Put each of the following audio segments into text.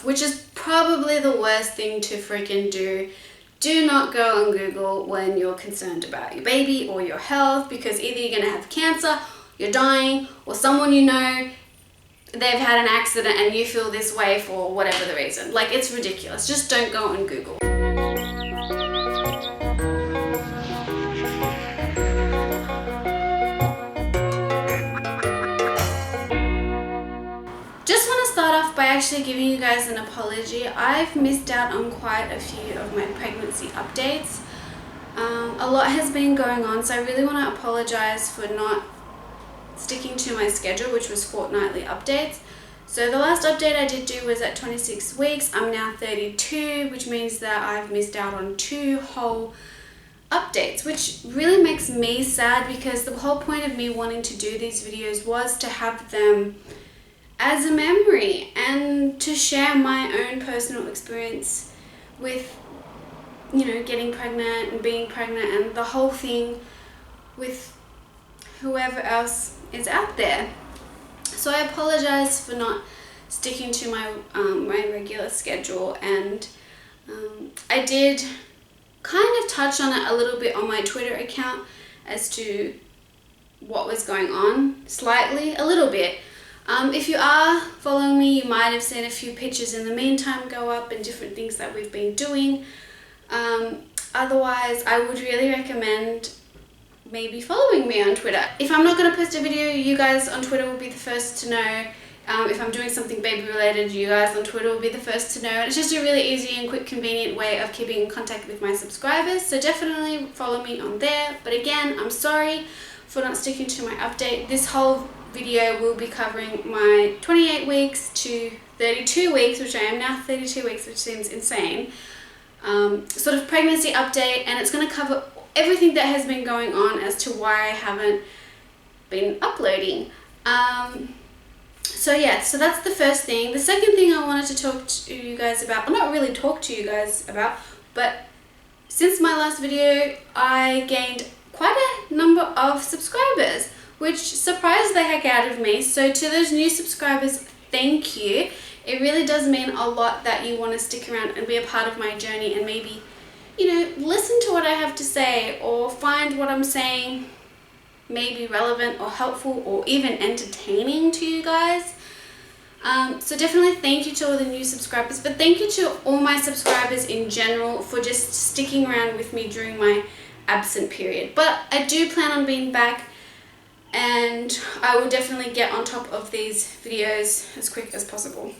yourself, which is probably the worst thing to freaking do. Do not go on Google when you're concerned about your baby or your health, because either you're going to have cancer, you're dying, or someone you know, they've had an accident and you feel this way for whatever the reason. Like, it's ridiculous. Just don't go on Google. Just want to start off by actually giving you guys an apology. I've missed out on quite a few of my pregnancy updates. A lot has been going on, so I really want to apologize for not sticking to my schedule, which was fortnightly updates. So the last update I did do was at 26 weeks. I'm now 32, which means that I've missed out on 2 whole updates, which really makes me sad, because the whole point of me wanting to do these videos was to have them as a memory and to share my own personal experience with, you know, getting pregnant and being pregnant and the whole thing with whoever else is out there. So I apologize for not sticking to my my regular schedule, and I did kind of touch on it a little bit on my Twitter account as to what was going on, slightly, a little bit. If you are following me, you might have seen a few pictures in the meantime go up and different things that we've been doing. Otherwise, I would really recommend maybe following me on Twitter. If I'm not going to post a video, you guys on Twitter will be the first to know. If I'm doing something baby related, you guys on Twitter will be the first to know. And it's just a really easy and quick, convenient way of keeping in contact with my subscribers. So definitely follow me on there. But again, I'm sorry for not sticking to my update. This whole video will be covering my 28 weeks to 32 weeks, which I am now 32 weeks, which seems insane. Sort of pregnancy update, and it's going to cover everything that has been going on as to why I haven't been uploading. So yeah, so that's the first thing. The second thing I wanted to talk to you guys about, well, not really talk to you guys about, but since my last video, I gained quite a number of subscribers, which surprised the heck out of me. So to those new subscribers, thank you. It really does mean a lot that you want to stick around and be a part of my journey and maybe, you know, listen to what I have to say or find what I'm saying maybe relevant or helpful or even entertaining to you guys. So definitely thank you to all the new subscribers, but thank you to all my subscribers in general for just sticking around with me during my absent period. But I do plan on being back, and I will definitely get on top of these videos as quick as possible.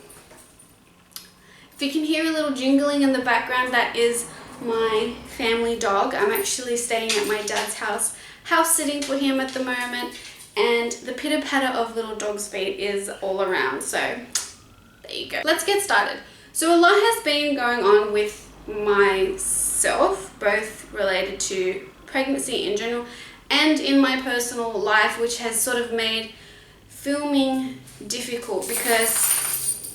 If you can hear a little jingling in the background, that is my family dog. I'm actually staying at my dad's house sitting for him at the moment, and the pitter patter of little dog's feet is all around. So there you go. Let's get started. So a lot has been going on with myself, both related to pregnancy in general and in my personal life, which has sort of made filming difficult, because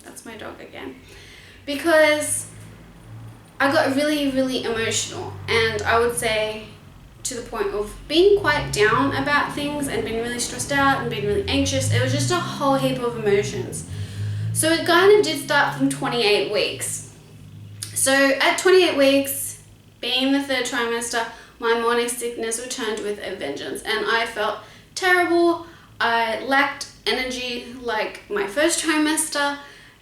that's my dog again, because I got really, really emotional, and I would say to the point of being quite down about things and being really stressed out and being really anxious. It was just a whole heap of emotions. So it kind of did start from 28 weeks. So at 28 weeks, being the 3rd trimester, my morning sickness returned with a vengeance, and I felt terrible. I lacked energy like my 1st trimester,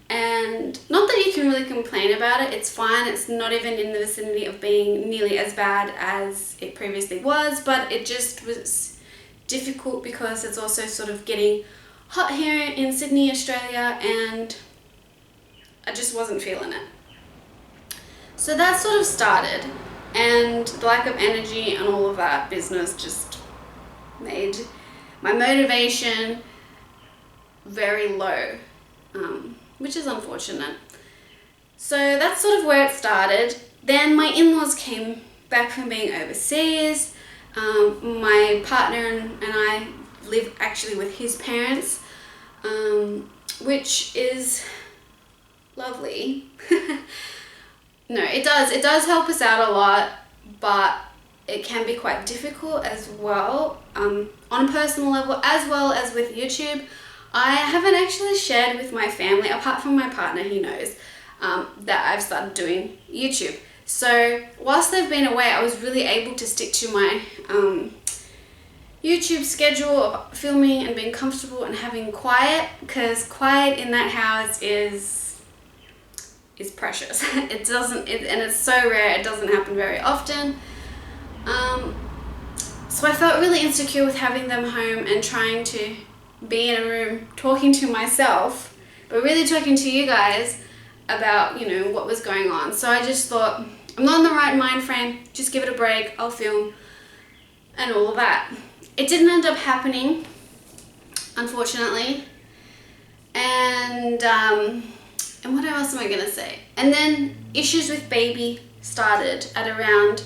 and not that you can really complain about it, it's fine. It's not even in the vicinity of being nearly as bad as it previously was, but it just was difficult because it's also sort of getting hot here in Sydney, Australia, and I just wasn't feeling it. So that sort of started, and the lack of energy and all of that business just made my motivation very low, which is unfortunate. So that's sort of where it started. Then my in-laws came back from being overseas. My partner and I live actually with his parents, which is lovely. No, it does help us out a lot, but it can be quite difficult as well, on a personal level, as well as with YouTube. I haven't actually shared with my family, apart from my partner, he knows, that I've started doing YouTube. So whilst they've been away, I was really able to stick to my YouTube schedule of filming and being comfortable and having quiet, because quiet in that house is precious. And it's so rare, it doesn't happen very often. So I felt really insecure with having them home and trying to be in a room talking to myself, but really talking to you guys about, you know, what was going on. So I just thought, I'm not in the right mind frame, just give it a break, I'll film, and all of that. It didn't end up happening, unfortunately. And what else am I gonna say? And then issues with baby started at around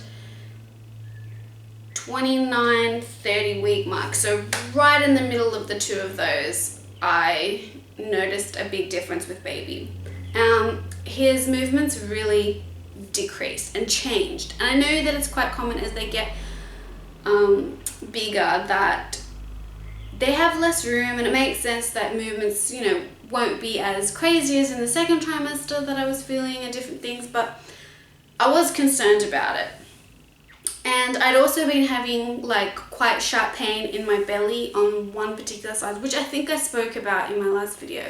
29-30 week mark. So right in the middle of the two of those, I noticed a big difference with baby. His movements really decreased and changed. And I know that it's quite common as they get bigger that they have less room, and it makes sense that movements, you know, won't be as crazy as in the second trimester that I was feeling and different things, but I was concerned about it. And I'd also been having like quite sharp pain in my belly on one particular side, which I think I spoke about in my last video.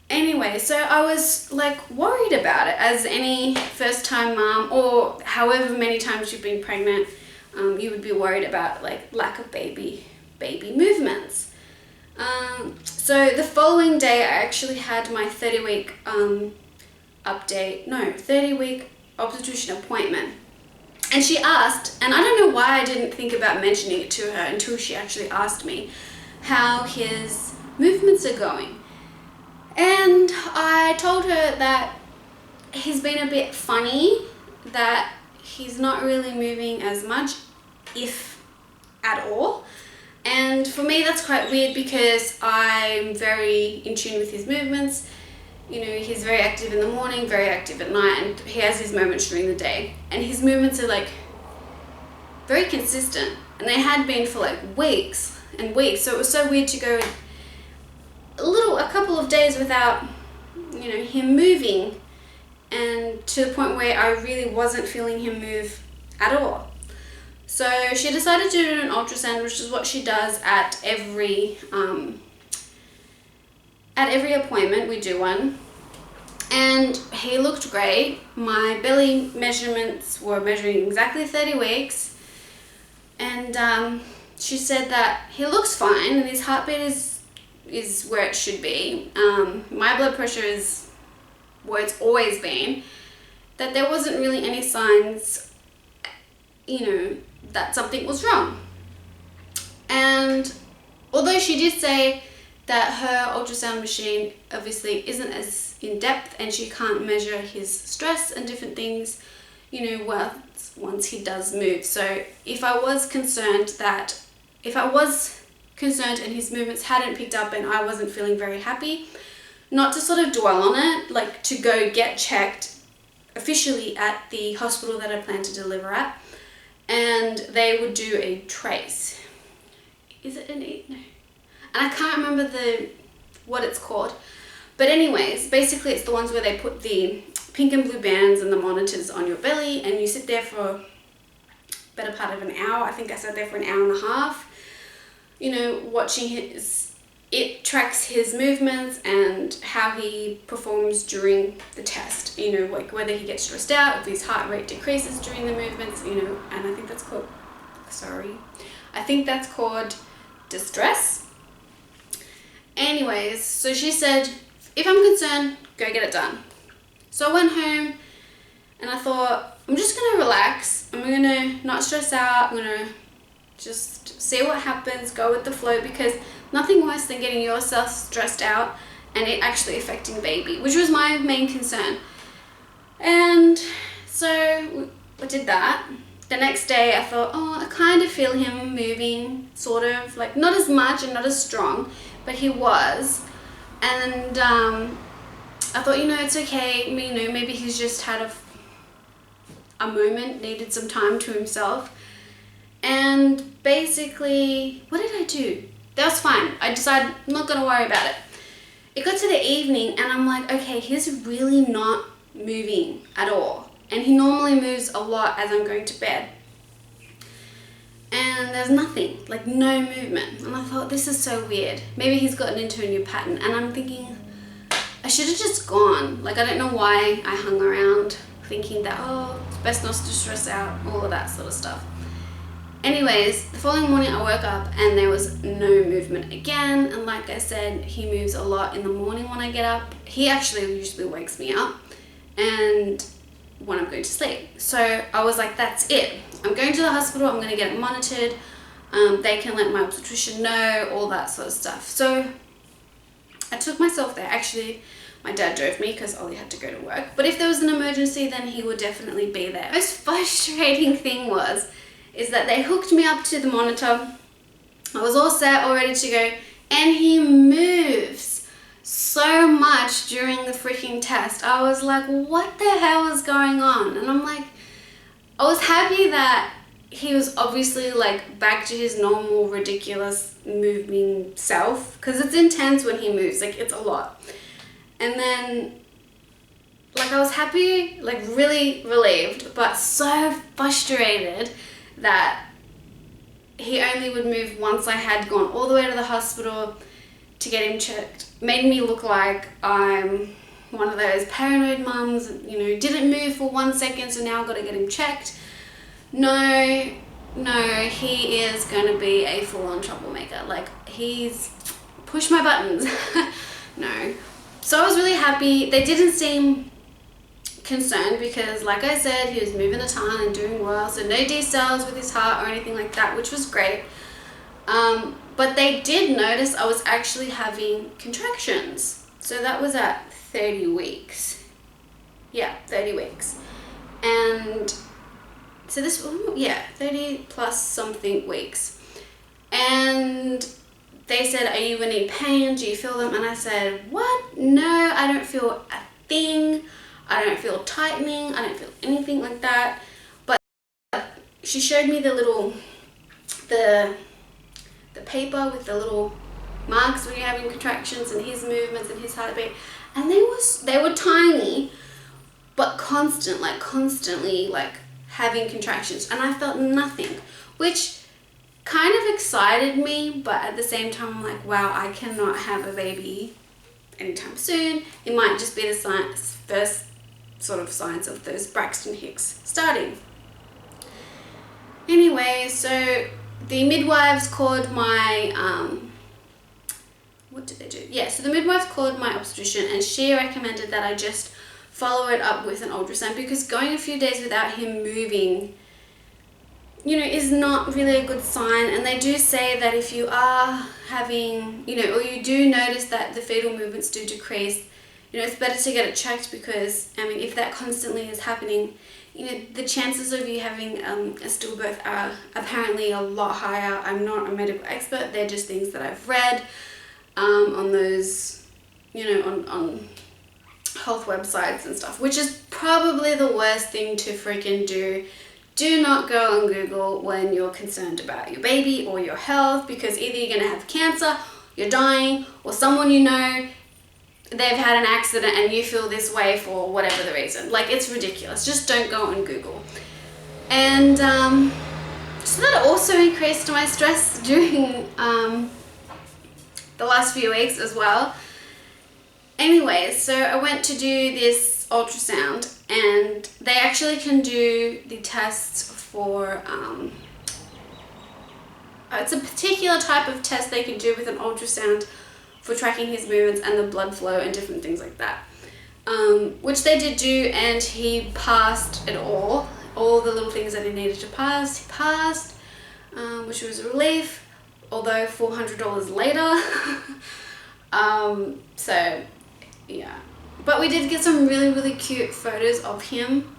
Anyway, so I was like worried about it, as any first time mom, or however many times you've been pregnant, you would be worried about like lack of baby movements. So the following day I actually had my 30-week 30-week obstetrician appointment. And she asked, and I don't know why I didn't think about mentioning it to her until she actually asked me how his movements are going. And I told her that he's been a bit funny, that he's not really moving as much, if at all. And for me that's quite weird, because I'm very in tune with his movements. You know, he's very active in the morning, very active at night, and he has his moments during the day. And his movements are like very consistent, and they had been for like weeks and weeks. So it was so weird to go a couple of days without, you know, him moving, and to the point where I really wasn't feeling him move at all. So she decided to do an ultrasound, which is what she does at every appointment. We do one, and he looked great. My belly measurements were measuring exactly 30 weeks, and she said that he looks fine and his heartbeat is where it should be. My blood pressure is where it's always been, that there wasn't really any signs, you know, that something was wrong. And although she did say that her ultrasound machine obviously isn't as in depth and she can't measure his stress and different things, you know, once he does move. So if I was concerned and his movements hadn't picked up and I wasn't feeling very happy, not to sort of dwell on it, like to go get checked officially at the hospital that I plan to deliver at, and they would do a trace. Is it an E? No. And I can't remember what it's called. But anyways, basically it's the ones where they put the pink and blue bands and the monitors on your belly, and you sit there for a better part of an hour. I think I sat there for an hour and a half, you know, watching it tracks his movements and how he performs during the test, you know, like whether he gets stressed out, if his heart rate decreases during the movements, you know, and I think that's called distress. Anyways, so she said, if I'm concerned, go get it done. So I went home and I thought, I'm just going to relax. I'm going to not stress out. I'm going to just see what happens, go with the flow, because nothing worse than getting yourself stressed out and it actually affecting baby, which was my main concern. And so I did that. The next day I thought, I kind of feel him moving, sort of, like not as much and not as strong, but he was. And I thought, it's okay, maybe he's just had a moment, needed some time to himself. And basically, what did I do? That was fine. I decided I'm not going to worry about it. It got to the evening and I'm like, okay, he's really not moving at all. And he normally moves a lot as I'm going to bed. And there's nothing, like no movement. And I thought, this is so weird. Maybe he's gotten into a new pattern. And I'm thinking, I should have just gone. Like, I don't know why I hung around thinking that, oh, it's best not to stress out, all of that sort of stuff. Anyways, the following morning I woke up and there was no movement again. And like I said, he moves a lot in the morning when I get up. He actually usually wakes me up and when I'm going to sleep. So I was like, that's it. I'm going to the hospital. I'm going to get it monitored. They can let my obstetrician know, all that sort of stuff. So I took myself there. Actually, my dad drove me because Ollie had to go to work. But if there was an emergency, then he would definitely be there. The most frustrating thing is that they hooked me up to the monitor. I was all set, all ready to go, and he moves so much during the freaking test. I was like, what the hell is going on? And I'm like, I was happy that he was obviously like back to his normal ridiculous moving self, because it's intense when he moves, like it's a lot. And then like I was happy, like really relieved, but so frustrated that he only would move once I had gone all the way to the hospital to get him checked. Made me look like I'm one of those paranoid mums, you know, didn't move for 1 second, so now I've got to get him checked. No, he is going to be a full-on troublemaker. Like, he's pushed my buttons. No. So I was really happy. They didn't seem concerned because, like I said, he was moving a ton and doing well, so no decels with his heart or anything like that, which was great. But they did notice I was actually having contractions. So that was at 30 weeks. Yeah, 30 weeks. And so this, yeah, 30 plus something weeks. And they said, are you in any pain? Do you feel them? And I said, what? No, I don't feel a thing. I don't feel tightening. I don't feel anything like that. But she showed me the little, the paper with the little marks when you're having contractions and his movements and his heartbeat. And they were tiny, but constantly like having contractions. And I felt nothing, which kind of excited me, but at the same time I'm like, wow, I cannot have a baby anytime soon. It might just be the first sort of signs of those Braxton Hicks starting. Anyway, so the midwives called my, what did they do? Yeah, so the midwives called my obstetrician and she recommended that I just follow it up with an ultrasound, because going a few days without him moving, you know, is not really a good sign. And they do say that if you are having, you know, or you do notice that the fetal movements do decrease, you know, it's better to get it checked, because, I mean, if that constantly is happening, you know, the chances of you having a stillbirth are apparently a lot higher. I'm not a medical expert. They're just things that I've read on those, you know, on health websites and stuff, which is probably the worst thing to freaking do. Do not go on Google when you're concerned about your baby or your health, because either you're going to have cancer, you're dying, or someone you know, they've had an accident and you feel this way for whatever the reason. Like, it's ridiculous. Just don't go on Google. And so that also increased my stress during the last few weeks as well. Anyways, so I went to do this ultrasound, and they actually can do the tests for, it's a particular type of test they can do with an ultrasound for tracking his movements and the blood flow and different things like that, which they did do, and he passed it all the little things that he needed to pass, he passed, which was a relief, although $400 later. So yeah, but we did get some really cute photos of him,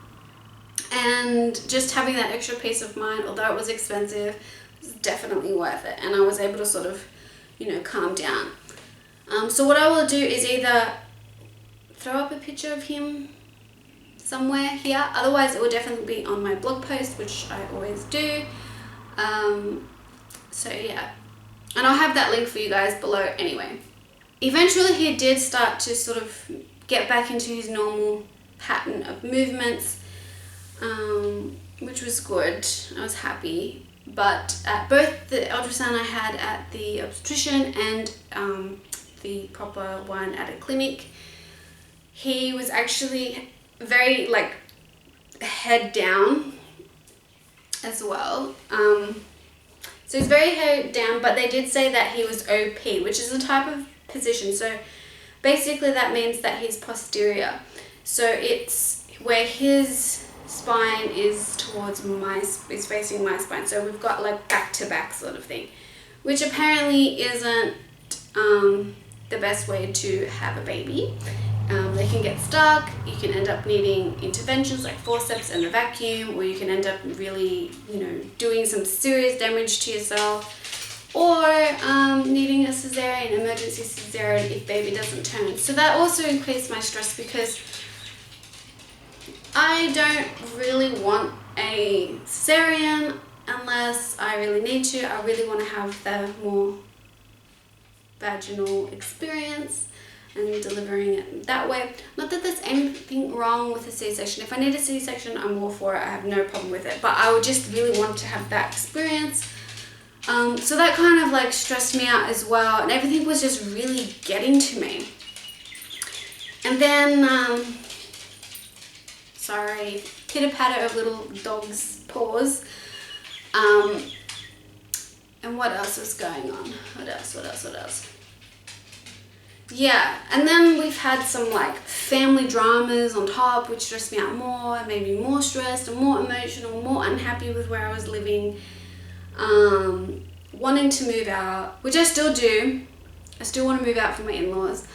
and just having that extra peace of mind, although it was expensive, was definitely worth it. And I was able to sort of, you know, calm down. So what I will do is either throw up a picture of him somewhere here, otherwise it will definitely be on my blog post, which I always do. So yeah, And I'll have that link for you guys below anyway. Eventually he did start to sort of get back into his normal pattern of movements, which was good. I was happy. But at both the ultrasound I had at the obstetrician and the proper one at a clinic, he was actually very like head down as well. So he's very head down, but they did say that he was OP, which is a type of position. So basically that means that he's posterior. So it's where his spine is towards is facing my spine. So we've got like back to back sort of thing, which apparently isn't the best way to have a baby. They can get stuck. You can end up needing interventions like forceps and a vacuum, or you can end up really, doing some serious damage to yourself, or needing a cesarean, emergency cesarean if baby doesn't turn. So that also increased my stress because I don't really want a cesarean unless I really need to. I really want to have the more vaginal experience and delivering it that way. Not that there's anything wrong with a C-section. If I need a C-section, I'm all for it. I have no problem with it. But I would just really want to have that experience. So that kind of like stressed me out as well. And everything was just really getting to me. And then, sorry, pitter-patter of little dog's paws. And what else was going on? What else? Yeah, and then we've had some like family dramas on top, which stressed me out more and made me more stressed and more emotional, more unhappy with where I was living, wanting to move out, which I still do. I still want to move out from my in-laws.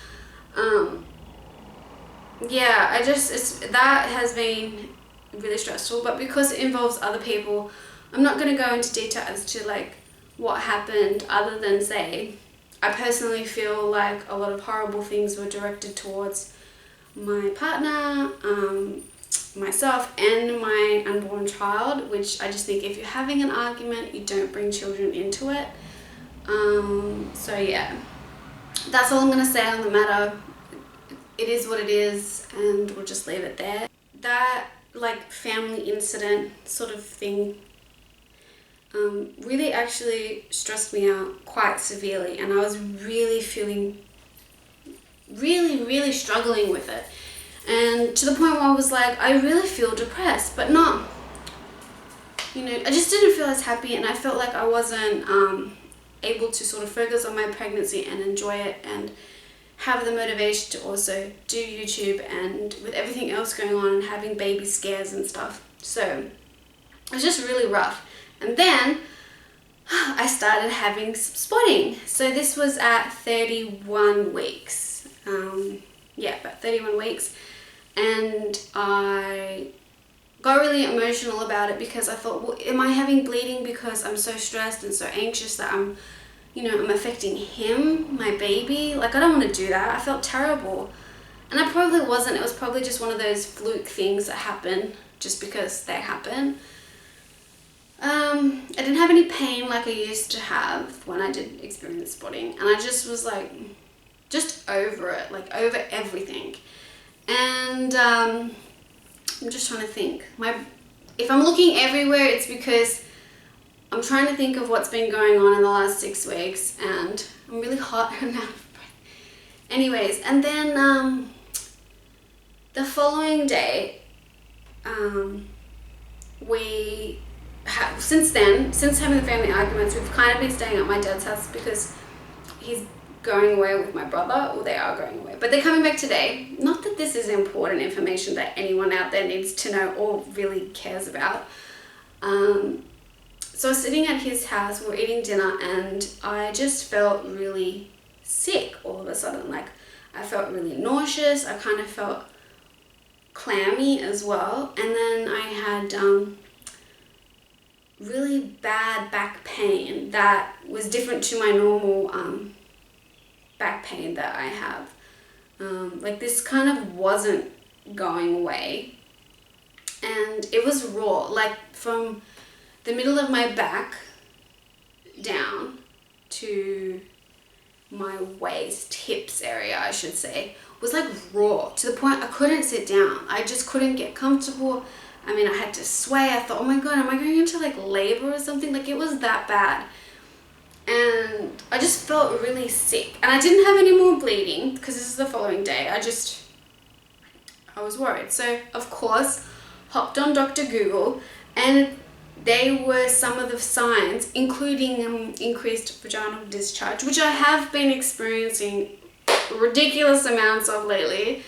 Yeah, that has been really stressful, but because it involves other people, I'm not going to go into detail as to like what happened, other than say I personally feel like a lot of horrible things were directed towards my partner, myself, and my unborn child, which I just think if you're having an argument, you don't bring children into it. So yeah, that's all I'm going to say on the matter. It is what it is, and we'll just leave it there. That like family incident sort of thing really actually stressed me out quite severely, and I was really feeling really struggling with it, and to the point where I was like, I really feel depressed, but not, I just didn't feel as happy, and I felt like I wasn't able to sort of focus on my pregnancy and enjoy it and have the motivation to also do YouTube, and with everything else going on and having baby scares and stuff. So it was just really rough. And then I started having some spotting. So this was at 31 weeks. About 31 weeks. And I got really emotional about it because I thought, well, am I having bleeding because I'm so stressed and so anxious that I'm affecting him, my baby? Like, I don't want to do that. I felt terrible. And I probably wasn't. It was probably just one of those fluke things that happen just because they happen. I didn't have any pain like I used to have when I did experience spotting, and I just was like, just over it, like over everything. And I'm just trying to think. If I'm looking everywhere, it's because I'm trying to think of what's been going on in the last 6 weeks, and I'm really hot and out of breath. Anyways, and then the following day, since having the family arguments, we've kind of been staying at my dad's house because he's going away with my brother, or they are going away, but they're coming back today. Not that this is important information that anyone out there needs to know or really cares about. So I was sitting at his house, we were eating dinner, and I just felt really sick all of a sudden. Like, I felt really nauseous, I kind of felt clammy as well, and then I had really bad back pain that was different to my normal back pain that I have. Like, this kind of wasn't going away, and it was raw, like from the middle of my back down. to my waist, hips area I should say, was like raw to the point I couldn't sit down. I just couldn't get comfortable. I mean, I had to sway. I thought, oh my god, am I going into like labor or something? Like, it was that bad. And I just felt really sick. And I didn't have any more bleeding because this is the following day. I was worried. So, of course, hopped on Dr. Google, and they were some of the signs, including increased vaginal discharge, which I have been experiencing ridiculous amounts of lately.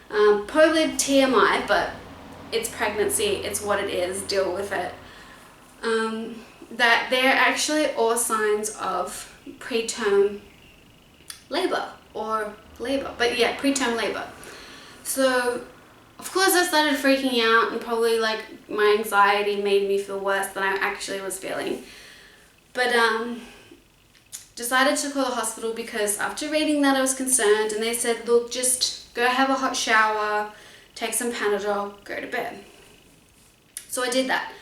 Probably TMI, but it's pregnancy, it's what it is, deal with it. That they're actually all signs of preterm labor or labor, but yeah, preterm labor. So of course I started freaking out, and probably like my anxiety made me feel worse than I actually was feeling. But decided to call the hospital because after reading that I was concerned, and they said, look, just go have a hot shower, take some Panadol, go to bed. So I did that.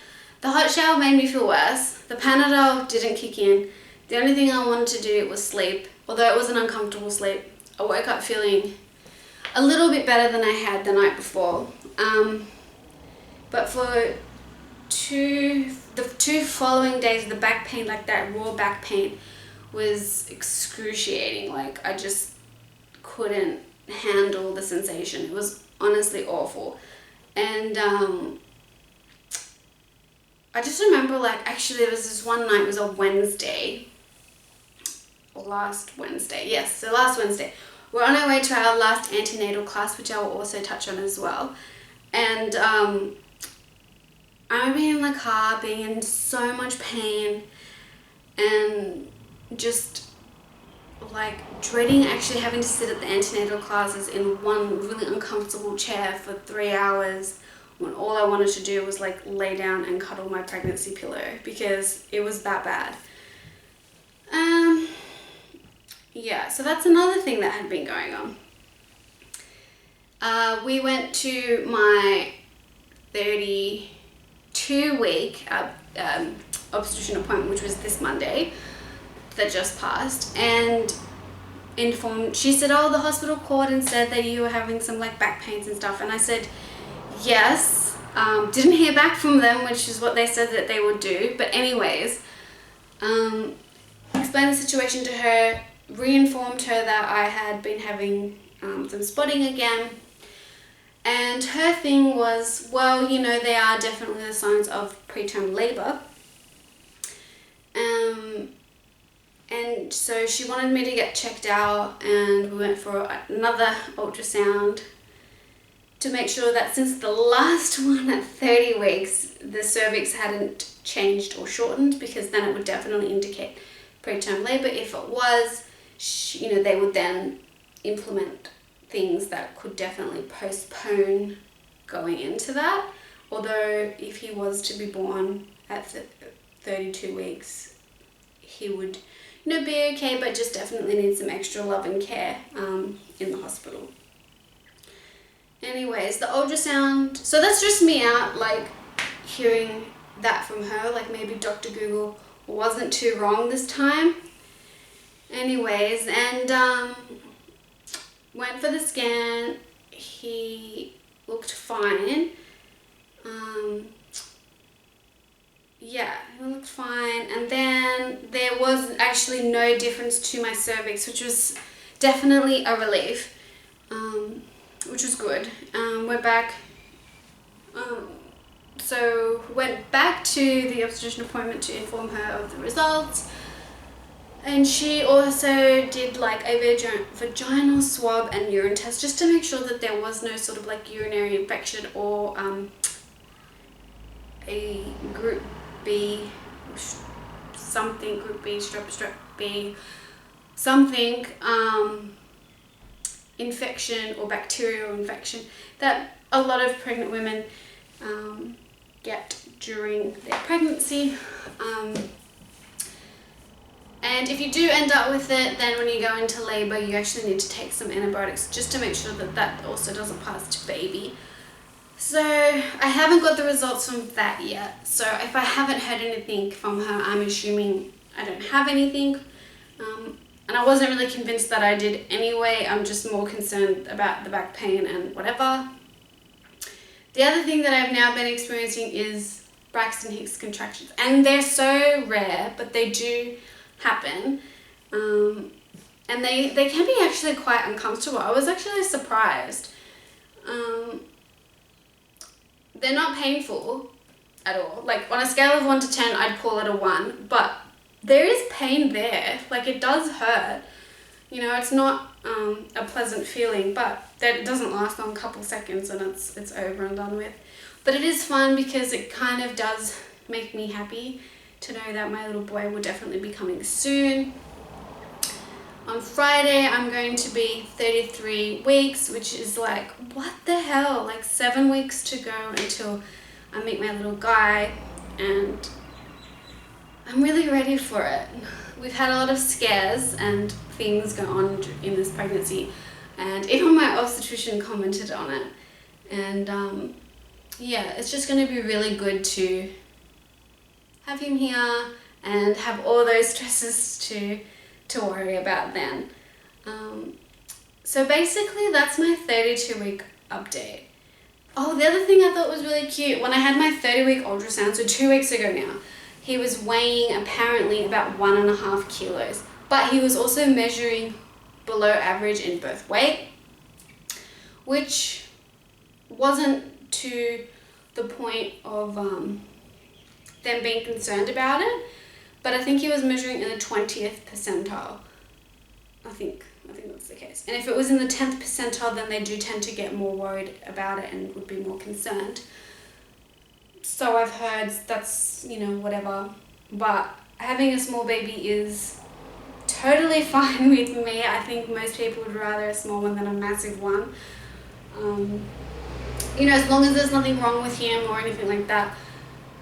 The hot shower made me feel worse. The Panadol didn't kick in. The only thing I wanted to do was sleep, although it was an uncomfortable sleep. I woke up feeling a little bit better than I had the night before. But for the two following days, the back pain, like that raw back pain, was excruciating. Like, I just couldn't handle the sensation. It was honestly awful. And I just remember, like, actually there was this one night, it was a Wednesday, or last Wednesday, yes, so last Wednesday. We're on our way to our last antenatal class, which I will also touch on as well. And I remember being in the car, being in so much pain, and just like dreading actually having to sit at the antenatal classes in one really uncomfortable chair for 3 hours, when all I wanted to do was like lay down and cuddle my pregnancy pillow because it was that bad. Yeah, so that's another thing that had been going on. We went to my 32-week obstetrician appointment, which was this Monday that just passed, and she said, oh, the hospital called and said that you were having some like back pains and stuff, and I said yes. Didn't hear back from them, which is what they said that they would do, but anyways, explained the situation to her, reinformed her that I had been having some spotting again, and her thing was, well, you know, they are definitely the signs of preterm labor. And so she wanted me to get checked out, and we went for another ultrasound to make sure that since the last one at 30 weeks, the cervix hadn't changed or shortened, because then it would definitely indicate preterm labor. If it was, you know, they would then implement things that could definitely postpone going into that. Although if he was to be born at 32 weeks, he would, you know, be okay, but just definitely need some extra love and care in the hospital. Anyways, the ultrasound, so that stressed me out, like hearing that from her, like maybe Dr. Google wasn't too wrong this time. Anyways, and went for the scan. He looked fine. Yeah, it looked fine. And then there was actually no difference to my cervix, which was definitely a relief, which was good. Went back to the obstetrician appointment to inform her of the results. And she also did like a vaginal swab and urine test just to make sure that there was no sort of like urinary infection or a group B something, group B, strep B, something, infection or bacterial infection that a lot of pregnant women get during their pregnancy. And if you do end up with it, then when you go into labor, you actually need to take some antibiotics just to make sure that that also doesn't pass to baby. So I haven't got the results from that yet. So if I haven't heard anything from her, I'm assuming I don't have anything. And I wasn't really convinced that I did anyway. I'm just more concerned about the back pain and whatever. The other thing that I've now been experiencing is Braxton Hicks contractions. And they're so rare, but they do happen. And they can be actually quite uncomfortable. I was actually surprised. They're not painful at all. Like on a scale of 1 to 10, I'd call it a 1, but there is pain there. Like it does hurt. You know, it's not a pleasant feeling, but that it doesn't last long, a couple seconds and it's over and done with. But it is fun because it kind of does make me happy to know that my little boy will definitely be coming soon. On Friday, I'm going to be 33 weeks, which is like, what the hell? Like 7 weeks to go until I meet my little guy, and I'm really ready for it. We've had a lot of scares and things go on in this pregnancy, and even my obstetrician commented on it. And yeah, it's just going to be really good to have him here and have all those stresses to worry about then. So basically that's my 32-week update. Oh, the other thing I thought was really cute, when I had my 30-week ultrasound, so 2 weeks ago now, he was weighing apparently about 1.5 kilos, but he was also measuring below average in birth weight, which wasn't to the point of them being concerned about it. But I think he was measuring in the 20th percentile. I think that's the case. And if it was in the 10th percentile, then they do tend to get more worried about it and would be more concerned. So I've heard that's, you know, whatever. But having a small baby is totally fine with me. I think most people would rather a small one than a massive one. You know, as long as there's nothing wrong with him or anything like that,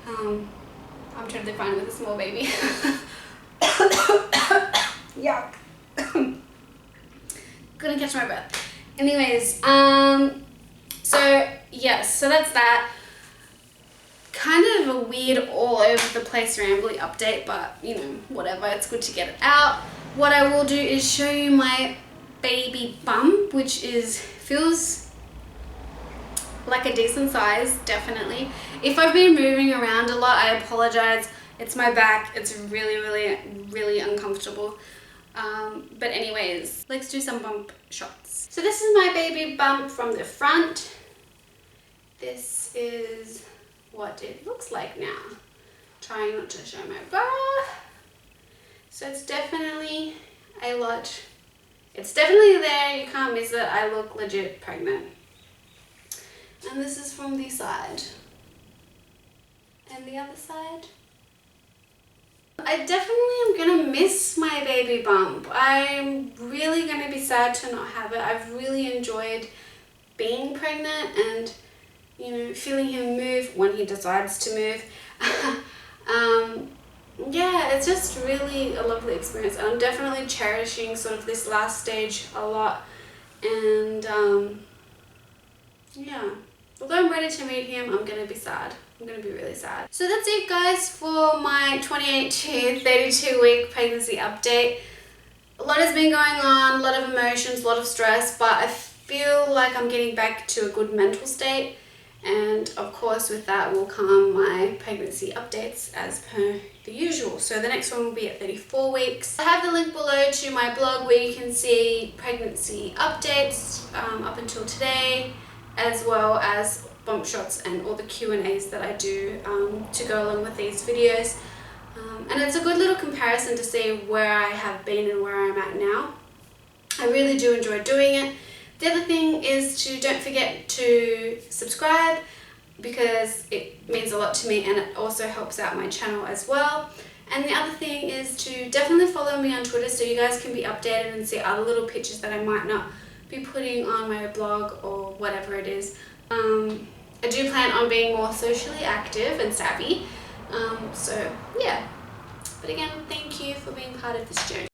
I'm totally fine with a small baby. Yuck. Couldn't catch my breath. Anyways, so yes, so that's that. Kind of a weird all over the place rambly update, but you know, whatever, it's good to get it out. What I will do is show you my baby bump, which feels like a decent size, definitely. If I've been moving around a lot, I apologize. It's my back. It's really, really, really uncomfortable. But anyways, let's do some bump shots. So this is my baby bump from the front. This is what it looks like now. Trying not to show my bra. So it's definitely a lot. It's definitely there. You can't miss it. I look legit pregnant. And this is from the side. And the other side. I definitely am gonna miss my baby bump. I'm really gonna be sad to not have it. I've really enjoyed being pregnant and, you know, feeling him move when he decides to move. Yeah, it's just really a lovely experience. And I'm definitely cherishing sort of this last stage a lot. And yeah. Although I'm ready to meet him, I'm going to be sad. I'm going to be really sad. So that's it, guys, for my 28 to 32 week pregnancy update. A lot has been going on, a lot of emotions, a lot of stress, but I feel like I'm getting back to a good mental state. And of course, with that will come my pregnancy updates as per the usual. So the next one will be at 34 weeks. I have the link below to my blog where you can see pregnancy updates up until today, as well as bump shots and all the Q&As that I do to go along with these videos. And it's a good little comparison to see where I have been and where I'm at now. I really do enjoy doing it. The other thing is to don't forget to subscribe, because it means a lot to me and it also helps out my channel as well. And the other thing is to definitely follow me on Twitter so you guys can be updated and see other little pictures that I might not be putting on my blog or whatever it is. I do plan on being more socially active and savvy. So yeah. But again, thank you for being part of this journey.